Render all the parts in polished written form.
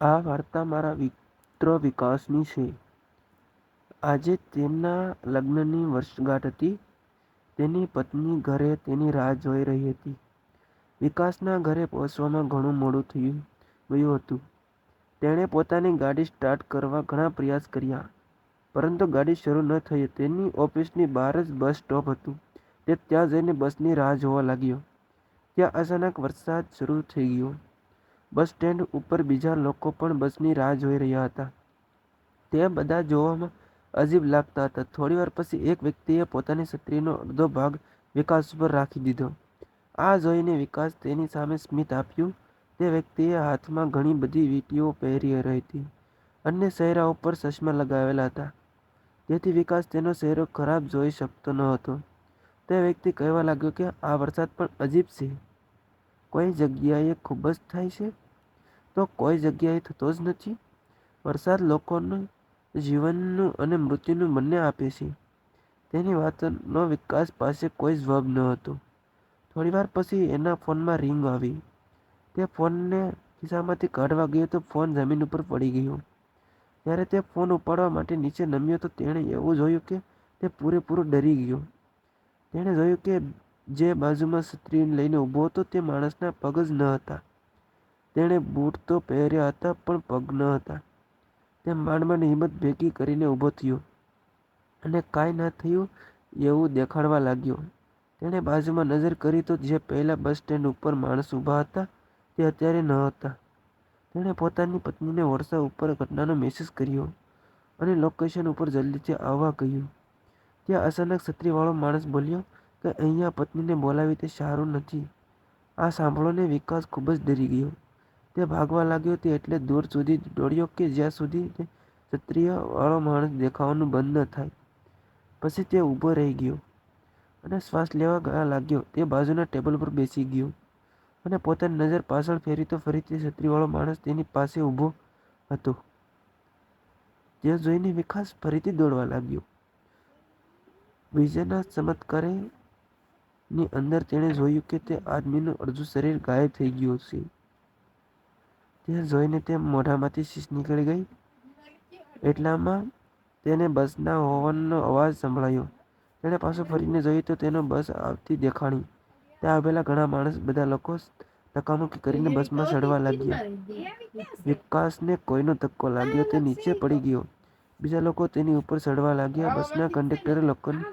આ વાર્તા મારા મિત્ર વિકાસની છે. આજે તેમના લગ્નની વર્ષગાંઠ હતી. તેની પત્ની ઘરે તેની રાહ જોઈ રહી હતી. વિકાસના ઘરે પહોંચવામાં ઘણું મોડું થઈ ગયું હતું. તેણે પોતાની ગાડી સ્ટાર્ટ કરવા ઘણા પ્રયાસ કર્યા, પરંતુ ગાડી શરૂ ન થઈ. તેની ઓફિસની બહાર જ બસ સ્ટોપ હતું. તે ત્યાં જઈને બસની રાહ જોવા લાગ્યો. ત્યાં અચાનક વરસાદ શરૂ થઈ ગયો. બસ સ્ટેન્ડ ઉપર બીજા લોકો પણ બસની રાહ જોઈ રહ્યા હતા. તે બધા જોવામાં અજીબ લાગતા હતા. થોડીવાર પછી એક વ્યક્તિએ પોતાની છત્રીનો અડધો ભાગ વિકાસ ઉપર રાખી દીધો. આ જોઈને વિકાસ તેની સામે સ્મિત આપ્યું. તે વ્યક્તિએ હાથમાં ઘણી બધી વીંટીઓ પહેરી હતી અને ચહેરા ઉપર ચશ્મા લગાવેલા હતા. તેથી વિકાસ તેનો ચહેરો ખરાબ જોઈ શકતો ન હતો. તે વ્યક્તિ કહેવા લાગ્યો કે આ વરસાદ પણ અજીબ છે. કોઈ જગ્યાએ ખૂબ જ થાય છે તો કોઈ જગ્યાએ થતો જ નથી. વરસાદ લોકોને જીવનનું અને મૃત્યુનું બંને આપે છે. તેની વાતનો વિકાસ પાસે કોઈ જવાબ ન હતો. થોડીવાર પછી એના ફોનમાં રિંગ આવી. તે ફોનને ખિસ્સામાંથી કાઢવા ગયો તો ફોન જમીન ઉપર પડી ગયો. જ્યારે તે ફોન ઉપાડવા માટે નીચે નમ્યો તો તેણે એવું જોયું કે તે પૂરેપૂરો ડરી ગયો. તેણે જોયું કે જે બાજુમાં છત્રી લઈને ઊભો હતો તે માણસના પગ જ ન હતા. તેણે બૂટ તો પહેર્યા હતા પણ પગ ન હતા. તે માંડ હિંમત ભેગી કરીને ઊભો થયો અને કાંઈ ન થયું એવું દેખાડવા લાગ્યો. તેણે બાજુમાં નજર કરી તો જે પહેલા બસ સ્ટેન્ડ ઉપર માણસ ઊભા હતા તે અત્યારે ન હતા. તેણે પોતાની પત્નીને વોટ્સએપ ઉપર ઘટનાનો મેસેજ કર્યો અને લોકેશન ઉપર જલ્દીથી આવવા કહ્યું. ત્યાં અચાનક છત્રીવાળો માણસ બોલ્યો કે અહીંયા પત્નીને બોલાવી તે સારું નથી. આ સાંભળીને વિકાસ ખૂબ જ ડરી ગયો. તે ભાગવા લાગ્યો. તે એટલે દૂર સુધી દોડ્યો કે જ્યાં સુધી તે છત્રીવાળો માણસ દેખાવાનું બંધ ન થાય. પછી તે ઊભો રહી ગયો અને શ્વાસ લેવા લાગ્યો. તે બાજુના ટેબલ પર બેસી ગયો અને પોતાની નજર પાછળ ફેરી તો ફરીથી છત્રીવાળો માણસ તેની પાસે ઊભો હતો. તે જોઈને વિકાસ ફરીથી દોડવા લાગ્યો. બીજાના ચમત્કારની અંદર તેણે જોયું કે તે આદમીનું અડધું શરીર ગાયબ થઈ ગયું છે. તે જોઈને તે મોઢામાંથી શીશ નીકળી ગઈ. એટલામાં તેને બસના હોર્નનો અવાજ સંભળાયો. તેણે પાછું ફરીને જોયું તો તેને બસ આવતી દેખાણી. ત્યાં આવેલા ઘણા માણસ બધા લોકો ધક્કામુક્કી કરીને બસમાં ચડવા લાગ્યા. વિકાસને કોઈનો ધક્કો લાગ્યો. તે નીચે પડી ગયો. બીજા લોકો તેની ઉપર ચડવા લાગ્યા. બસના કંડક્ટરે લોકોની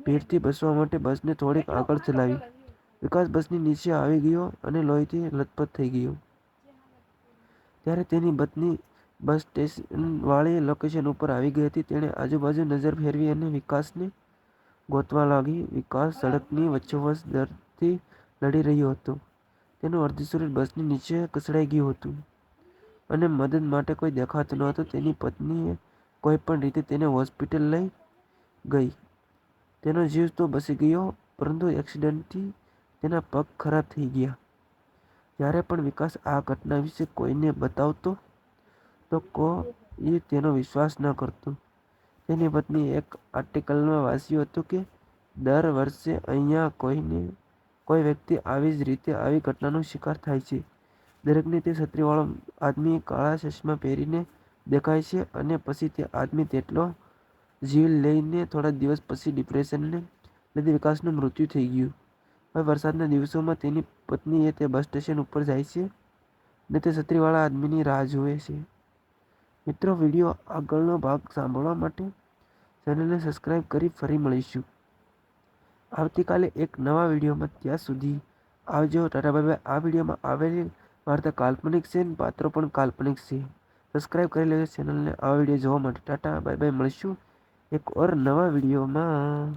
ભીડથી બચવા માટે બસને થોડીક આગળ ચલાવી. વિકાસ બસની નીચે આવી ગયો અને લોહીથી લથપથ થઈ ગયો. ત્યારે તેની પત્ની બસ સ્ટેશનવાળી લોકેશન ઉપર આવી ગઈ હતી. તેણે આજુબાજુ નજર ફેરવી અને વિકાસને ગોતવા લાગી. વિકાસ સડકની વચ્ચોવચ્ચ ડરથી લડી રહ્યો હતો. તેનું અડધું શરીર બસની નીચે કચડાઈ ગયું હતું અને મદદ માટે કોઈ દેખાતું ન હતું. તેની પત્નીએ કોઈ પણ રીતે તેને હોસ્પિટલ લઈ ગઈ. તેનો જીવ તો બચી ગયો, પરંતુ એક્સિડન્ટથી તેના પગ ખરાબ થઈ ગયા. જ્યારે પણ વિકાસ આ ઘટના વિશે કોઈને બતાવતો તો કોઈ તેનો વિશ્વાસ ન કરતું. તેની પત્નીએ એક આર્ટિકલમાં વાંચ્યું હતું કે દર વર્ષે અહીંયા કોઈ વ્યક્તિ આવી જ રીતે આવી ઘટનાનો શિકાર થાય છે. દરેકને તે છત્રીવાળો આદમી કાળા ચશ્મા પહેરીને દેખાય છે અને પછી તે આદમી તેટલો જીવ લઈને થોડા દિવસ પછી ડિપ્રેશનને લીધે વિકાસનું મૃત્યુ થઈ ગયું. હવે વરસાદના દિવસોમાં તેની પત્ની તે બસ સ્ટેશન ઉપર જાય છે અને તે છત્રીવાળા આદમીની રાહ જુએ છે. મિત્રો, વિડીયો આગળનો ભાગ સાંભળવા માટે ચેનલને સબસ્ક્રાઇબ કરી ફરી મળીશું આવતીકાલે એક નવા વિડીયોમાં. ત્યાં સુધી આવજો. Tata bye bye. આ વિડીયોમાં આવેલી વાર્તા કાલ્પનિક છે અને પાત્રો પણ કાલ્પનિક છે. સબસ્ક્રાઇબ કરી લેજો ચેનલને આવા વિડીયો જોવા માટે. Tata bye bye. મળીશું એક ઓર નવા વિડીયોમાં.